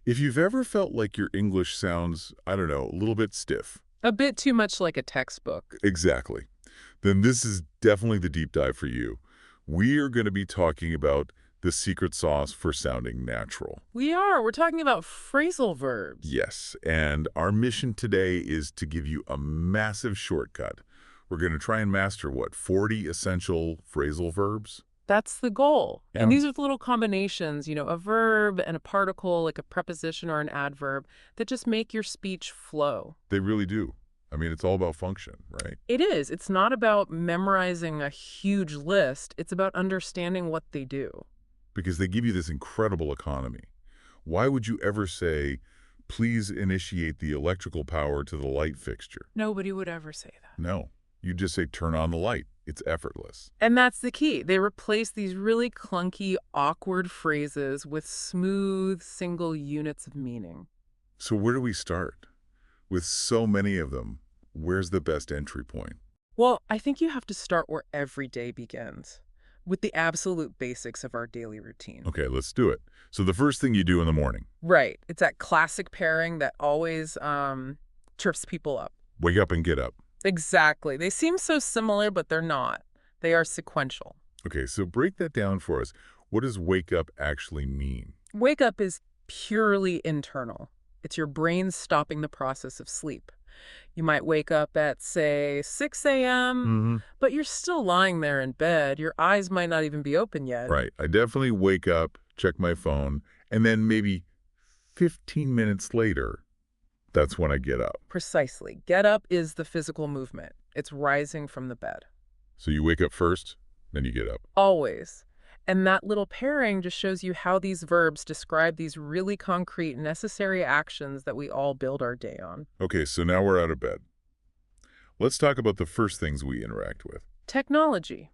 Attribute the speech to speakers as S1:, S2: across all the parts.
S1: If you've ever felt like your English sounds, I don't know, a little bit stiff,
S2: A bit too much like a textbook.
S1: exactly, then this is definitely the deep dive for you. We are going to be talking about the secret sauce for sounding natural.
S2: We are. We're talking about phrasal verbs.
S1: Yes, and our mission today is to give you a massive shortcut. We're going to try and master, what, 40 essential phrasal verbs?
S2: That's the goal.
S1: Yeah.
S2: And these are the little combinations, a verb and a particle, like a preposition or an adverb, that just make your speech flow.
S1: They really do. I mean, it's all about function, right?
S2: It is. It's not about memorizing a huge list. It's about understanding what they do.
S1: Because they give you this incredible economy. Why would you ever say, please initiate the electrical power to the light fixture?
S2: Nobody would ever say that.
S1: No. You just say, turn on the light. It's effortless.
S2: And that's the key. They replace these really clunky, awkward phrases with smooth, single units of meaning.
S1: So where do we start? With so many of them, where's the best entry point?
S2: Well, I think you have to start where every day begins, with the absolute basics of our daily routine.
S1: Okay, let's do it. So the first thing you do in the morning,
S2: Right. It's that classic pairing that always trips people up.
S1: wake up and get up.
S2: Exactly. They seem so similar, but they're not. They are sequential.
S1: Okay, so break that down for us. What does wake up actually mean?
S2: Wake up is purely internal. It's your brain stopping the process of sleep. You might wake up at, say, 6 a.m., but you're still lying there in bed. Your eyes might not even be open yet.
S1: Right. I definitely wake up, check my phone, and then maybe 15 minutes later, that's when I get up.
S2: Precisely. Get up is the physical movement. It's rising from the bed.
S1: So you wake up first, then you get up.
S2: Always. And that little pairing just shows you how these verbs describe these really concrete, necessary actions that we all build our day on.
S1: Okay, so now we're out of bed. Let's talk about the first things we interact with.
S2: Technology.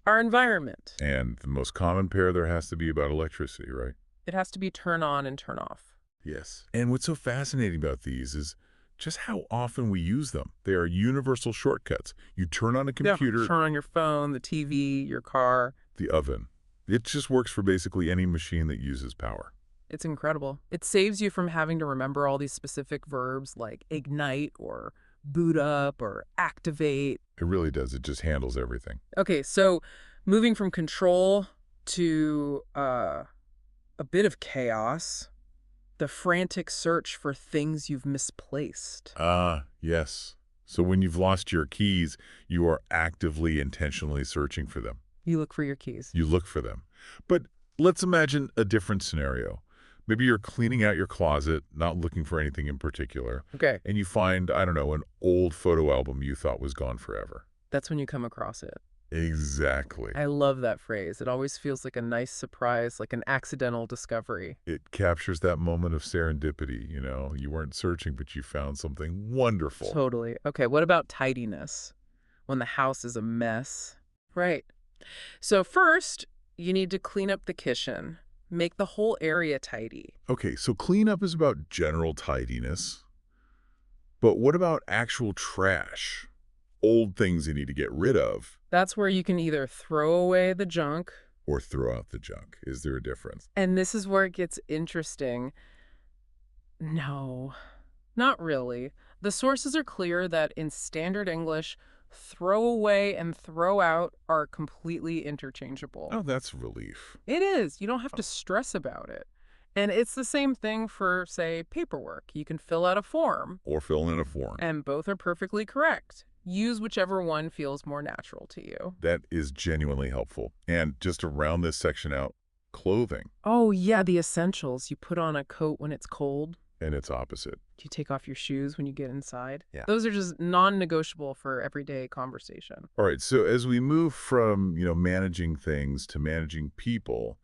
S2: Our environment.
S1: And the most common pair there has to be about electricity, right?
S2: It has to be turn on and turn off.
S1: Yes. And what's so fascinating about these is just how often we use them. They are universal shortcuts. You turn on a computer,
S2: Yeah, turn on your phone, the TV, your car.
S1: the oven. It just works for basically any machine that uses power.
S2: It's incredible. It saves you from having to remember all these specific verbs like ignite or boot up or activate.
S1: It really does. It just handles everything.
S2: Okay, so moving from control to a bit of chaos, the frantic search for things you've misplaced.
S1: Ah, yes. So when you've lost your keys, you are actively, intentionally searching for them.
S2: You look for your keys.
S1: You look for them. But let's imagine a different scenario. Maybe you're cleaning out your closet, not looking for anything in particular,
S2: Okay,
S1: and you find, I don't know, an old photo album you thought was gone forever.
S2: that's when you come across it.
S1: Exactly.
S2: I love that phrase. It always feels like a nice surprise, like an accidental discovery.
S1: It captures that moment of serendipity, You weren't searching, but you found something wonderful.
S2: Totally. Okay, what about tidiness? When the house is a mess. Right. So first, you need to clean up the kitchen. Make the whole area tidy.
S1: Okay, so cleanup is about general tidiness. But what about actual trash? Old things you need to get rid of
S2: That's where you can either throw away the junk,
S1: or throw out the junk. Is there a difference?
S2: and this is where it gets interesting. No, not really. The sources are clear that in standard English, throw away and throw out are completely interchangeable.
S1: Oh, that's relief.
S2: It is. You don't have to stress about it. And it's the same thing for, say, paperwork. You can fill out a form,
S1: Or fill in a form.
S2: and both are perfectly correct. Use whichever one feels more natural to you.
S1: That is genuinely helpful. And just to round this section out, clothing
S2: Oh, yeah, the essentials. You put on a coat when it's cold.
S1: and its opposite.
S2: You take off your shoes when you get inside.
S1: Yeah.
S2: Those are just non-negotiable for everyday conversation.
S1: All right, so as we move from, managing things to managing people,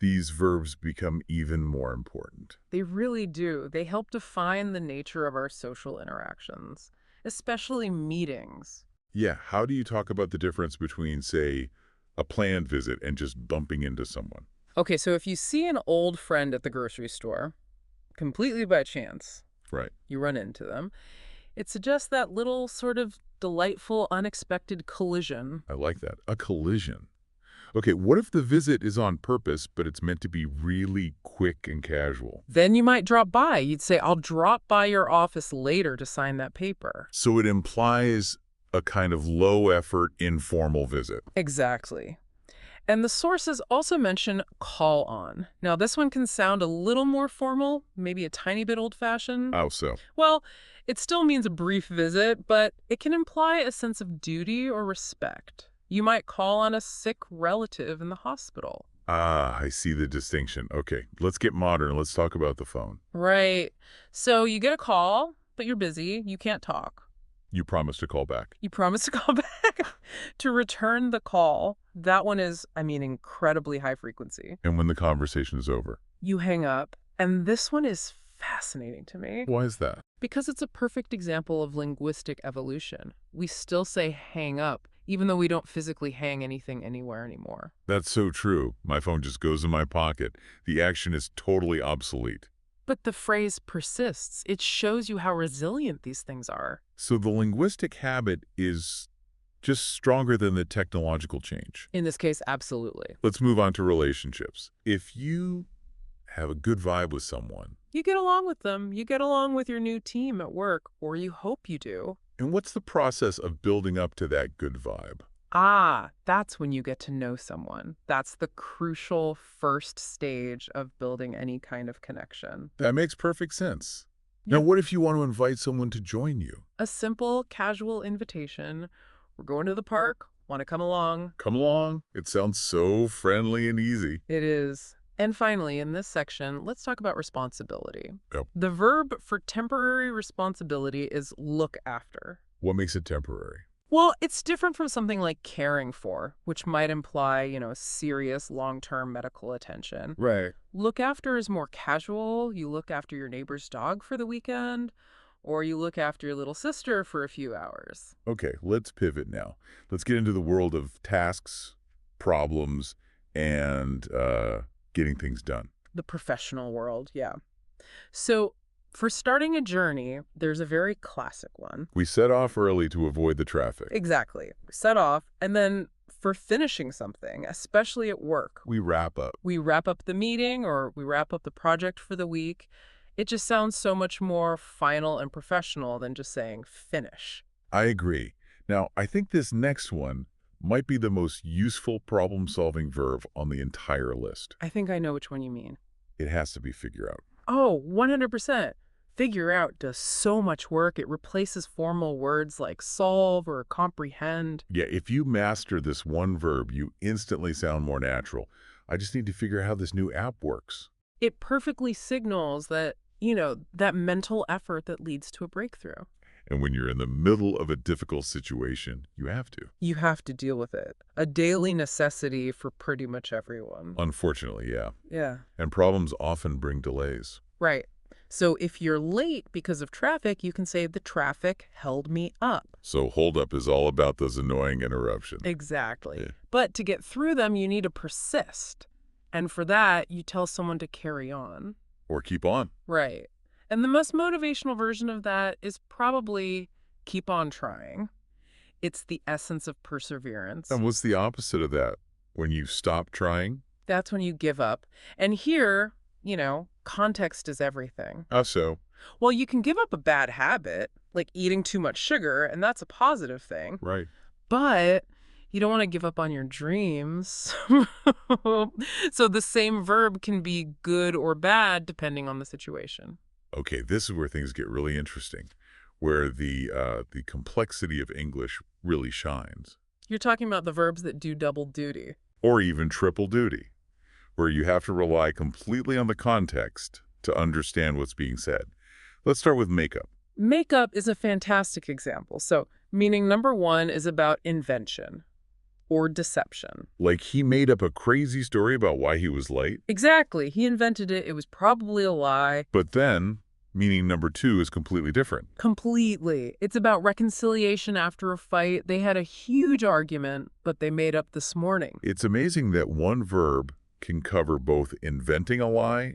S1: these verbs become even more important.
S2: They really do. They help define the nature of our social interactions, especially meetings.
S1: Yeah, how do you talk about the difference between, say, a planned visit and just bumping into someone?
S2: Okay, so if you see an old friend at the grocery store, completely by chance,
S1: Right.
S2: you run into them, it suggests that little sort of delightful, unexpected collision.
S1: I like that. A collision. Okay, what if the visit is on purpose, but it's meant to be really quick and casual?
S2: Then you might drop by. You'd say, I'll drop by your office later to sign that paper.
S1: So it implies a kind of low-effort, informal visit.
S2: Exactly. And the sources also mention call on. Now, this one can sound a little more formal, maybe a tiny bit old-fashioned.
S1: How so?
S2: Well, it still means a brief visit, but it can imply a sense of duty or respect. You might call on a sick relative in the hospital.
S1: Ah, I see the distinction. Okay, let's get modern. Let's talk about the phone.
S2: Right. So you get a call, but you're busy. You can't talk.
S1: You promised to call back.
S2: You promise to call back. To return the call, that one is, incredibly high frequency.
S1: And when the conversation is over.
S2: You hang up, and this one is fascinating to me
S1: Why is that?
S2: because it's a perfect example of linguistic evolution. We still say hang up, even though we don't physically hang anything anywhere anymore.
S1: That's so true. My phone just goes in my pocket. The action is totally obsolete.
S2: But the phrase persists. It shows you how resilient these things are.
S1: So the linguistic habit is just stronger than the technological change.
S2: In this case, absolutely.
S1: Let's move on to relationships. If you have a good vibe with someone,
S2: You get along with them. You get along with your new team at work, or you hope you do.
S1: and what's the process of building up to that good vibe?
S2: Ah, that's when you get to know someone. That's the crucial first stage of building any kind of connection.
S1: That makes perfect sense. Now,
S2: Yeah.
S1: what if you want to invite someone to join you?
S2: A simple, casual invitation. We're going to the park. Want to come along?
S1: Come along. It sounds so friendly and easy.
S2: It is. And finally, in this section, let's talk about responsibility.
S1: Yep.
S2: The verb for temporary responsibility is look after.
S1: What makes it temporary?
S2: Well, it's different from something like caring for, which might imply, serious long-term medical attention.
S1: Right.
S2: Look after is more casual. You look after your neighbor's dog for the weekend, or you look after your little sister for a few hours.
S1: Okay, let's pivot now. Let's get into the world of tasks, problems, and getting things done.
S2: The professional world, yeah. So for starting a journey, there's a very classic one.
S1: We set off early to avoid the traffic.
S2: Exactly. Set off, and then for finishing something, especially at work,
S1: We wrap up.
S2: we wrap up the meeting or we wrap up the project for the week. It just sounds so much more final and professional than just saying finish.
S1: I agree. Now, I think this next one might be the most useful problem-solving verb on the entire list.
S2: I think I know which one you mean.
S1: It has to be figure out.
S2: Oh, 100%. Figure out does so much work. It replaces formal words like solve or comprehend.
S1: Yeah, if you master this one verb, you instantly sound more natural. I just need to figure out how this new app works.
S2: It perfectly signals that, that mental effort that leads to a breakthrough.
S1: And when you're in the middle of a difficult situation, you have to.
S2: You have to deal with it. A daily necessity for pretty much everyone.
S1: Unfortunately, yeah.
S2: Yeah.
S1: And problems often bring delays.
S2: Right. So if you're late because of traffic, you can say the traffic held me up.
S1: So holdup is all about those annoying interruptions.
S2: Exactly.
S1: Yeah.
S2: But to get through them, you need to persist. And for that, you tell someone to carry on.
S1: Or keep on.
S2: Right. And the most motivational version of that is probably keep on trying. It's the essence of perseverance.
S1: And what's the opposite of that? When you stop trying?
S2: That's when you give up. And here, context is everything.
S1: How so?
S2: Well, you can give up a bad habit, like eating too much sugar, and that's a positive thing.
S1: Right.
S2: But you don't want to give up on your dreams. So the same verb can be good or bad depending on the situation.
S1: Okay, this is where things get really interesting, where the complexity of English really shines.
S2: You're talking about the verbs that do double duty.
S1: Or even triple duty, where you have to rely completely on the context to understand what's being said. Let's start with makeup.
S2: Makeup is a fantastic example. So meaning number one is about invention or deception.
S1: Like he made up a crazy story about why he was late,
S2: Exactly. He invented it. It was probably a lie.
S1: but then meaning number two is completely different.
S2: Completely. It's about reconciliation after a fight. They had a huge argument, but they made up this morning.
S1: It's amazing that one verb can cover both inventing a lie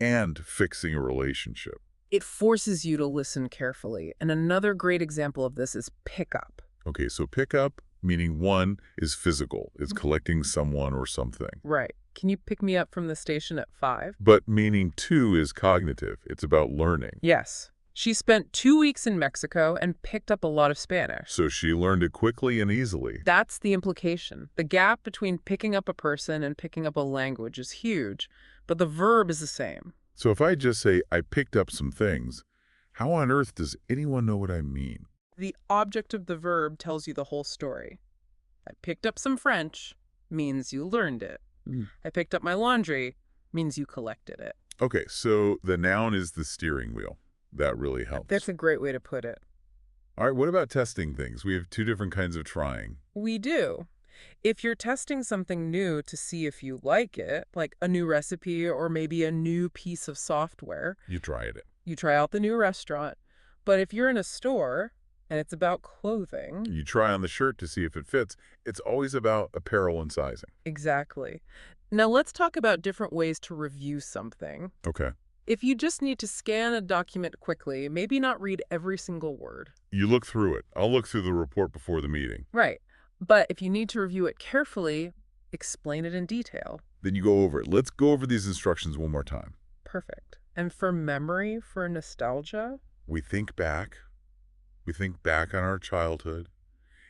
S1: and fixing a relationship.
S2: It forces you to listen carefully. And another great example of this is pick up.
S1: Okay, so pick up meaning one is physical, it's collecting someone or something.
S2: Right. Can you pick me up from the station at 5?
S1: But meaning two is cognitive, it's about learning.
S2: Yes. She spent 2 weeks in Mexico and picked up a lot of Spanish.
S1: So she learned it quickly and easily.
S2: That's the implication. The gap between picking up a person and picking up a language is huge, but the verb is the same.
S1: So if I just say, I picked up some things, how on earth does anyone know what I mean?
S2: The object of the verb tells you the whole story. I picked up some French means you learned it. I picked up my laundry means you collected it.
S1: Okay, so the noun is the steering wheel. That really helps.
S2: That's a great way to put it.
S1: All right, what about testing things? We have two different kinds of trying.
S2: We do. If you're testing something new to see if you like it, like a new recipe or maybe a new piece of software,
S1: You try it.
S2: you try out the new restaurant. But if you're in a store and it's about clothing,
S1: You try on the shirt to see if it fits. It's always about apparel and sizing.
S2: exactly. Now let's talk about different ways to review something.
S1: Okay.
S2: If you just need to scan a document quickly, maybe not read every single word.
S1: You look through it. I'll look through the report before the meeting.
S2: Right. But if you need to review it carefully, explain it in detail.
S1: Then you go over it. Let's go over these instructions one more time.
S2: Perfect. And for memory, for nostalgia,
S1: We think back. We think back on our childhood.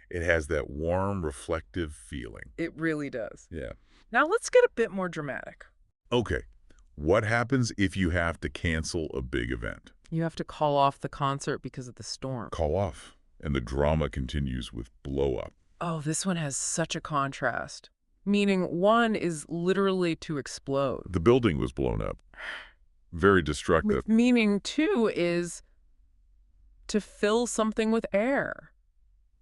S1: It has that warm, reflective feeling.
S2: it really does.
S1: Yeah.
S2: Now let's get a bit more dramatic.
S1: Okay. What happens if you have to cancel a big event?
S2: You have to call off the concert because of the storm.
S1: Call off. And the drama continues with blow up.
S2: Oh, this one has such a contrast. Meaning one is literally to explode.
S1: The building was blown up. Very destructive.
S2: Meaning two is to fill something with air.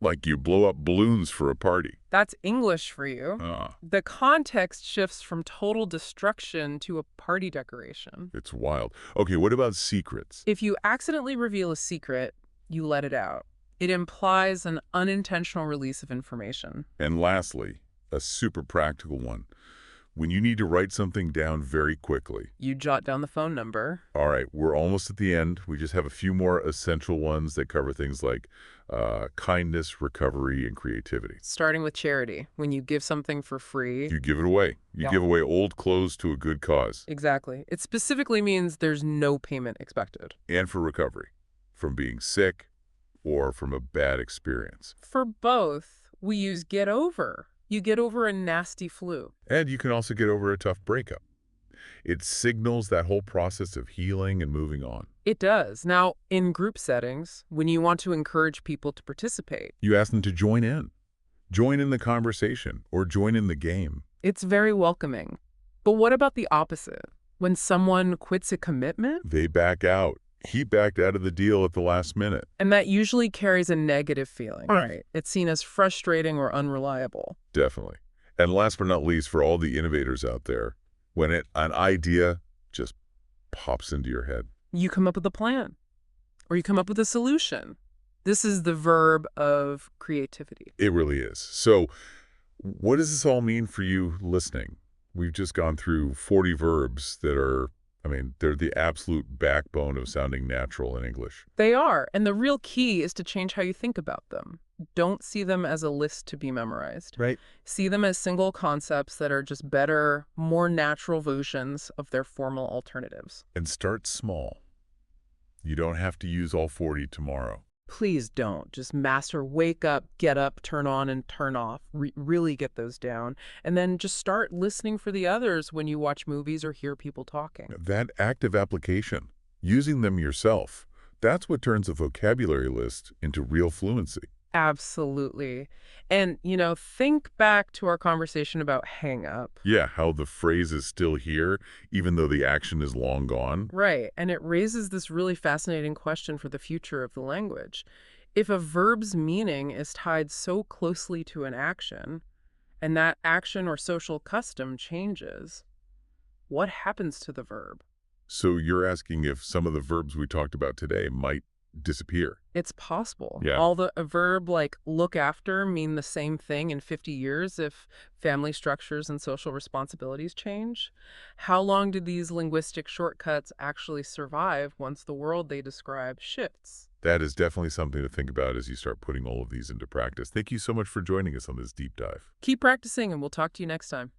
S1: Like you blow up balloons for a party.
S2: That's English for you.
S1: Ah,
S2: The context shifts from total destruction to a party decoration.
S1: it's wild. Okay, what about secrets?
S2: If you accidentally reveal a secret, you let it out. It implies an unintentional release of information.
S1: And lastly, a super practical one. When you need to write something down very quickly.
S2: You jot down the phone number.
S1: All right, we're almost at the end. We just have a few more essential ones that cover things like kindness, recovery, and creativity.
S2: Starting with charity. When you give something for free.
S1: You give it away. You
S2: Yeah.
S1: give away old clothes to a good cause.
S2: Exactly. It specifically means there's no payment expected.
S1: And for recovery, from being sick or from a bad experience.
S2: For both, we use get over. You get over a nasty flu.
S1: And you can also get over a tough breakup. It signals that whole process of healing and moving on.
S2: It does. Now, in group settings, when you want to encourage people to participate,
S1: You ask them to join in. Join in the conversation or join in the game.
S2: it's very welcoming. But what about the opposite? When someone quits a commitment?
S1: They back out. He backed out of the deal at the last minute.
S2: And that usually carries a negative feeling, right? It's seen as frustrating or unreliable.
S1: Definitely. And last but not least, for all the innovators out there, when an idea just pops into your head.
S2: You come up with a plan, or you come up with a solution. This is the verb of creativity.
S1: It really is. So what does this all mean for you listening? We've just gone through 40 verbs that are, they're the absolute backbone of sounding natural in English.
S2: They are, and the real key is to change how you think about them. Don't see them as a list to be memorized.
S1: Right.
S2: See them as single concepts that are just better, more natural versions of their formal alternatives.
S1: And start small. You don't have to use all 40 tomorrow.
S2: Please don't. Just master, wake up, get up, turn on and turn off. Really get those down. And then just start listening for the others when you watch movies or hear people talking.
S1: That active application, using them yourself, that's what turns a vocabulary list into real fluency.
S2: Absolutely. And, think back to our conversation about hang up.
S1: Yeah, how the phrase is still here, even though the action is long gone.
S2: Right. And it raises this really fascinating question for the future of the language. If a verb's meaning is tied so closely to an action, and that action or social custom changes, what happens to the verb?
S1: So you're asking if some of the verbs we talked about today might disappear.
S2: It's possible.
S1: Yeah.
S2: A verb like look after mean the same thing in 50 years if family structures and social responsibilities change. How long do these linguistic shortcuts actually survive once the world they describe shifts?
S1: That is definitely something to think about as you start putting all of these into practice. Thank you so much for joining us on this deep dive.
S2: Keep practicing, and we'll talk to you next time.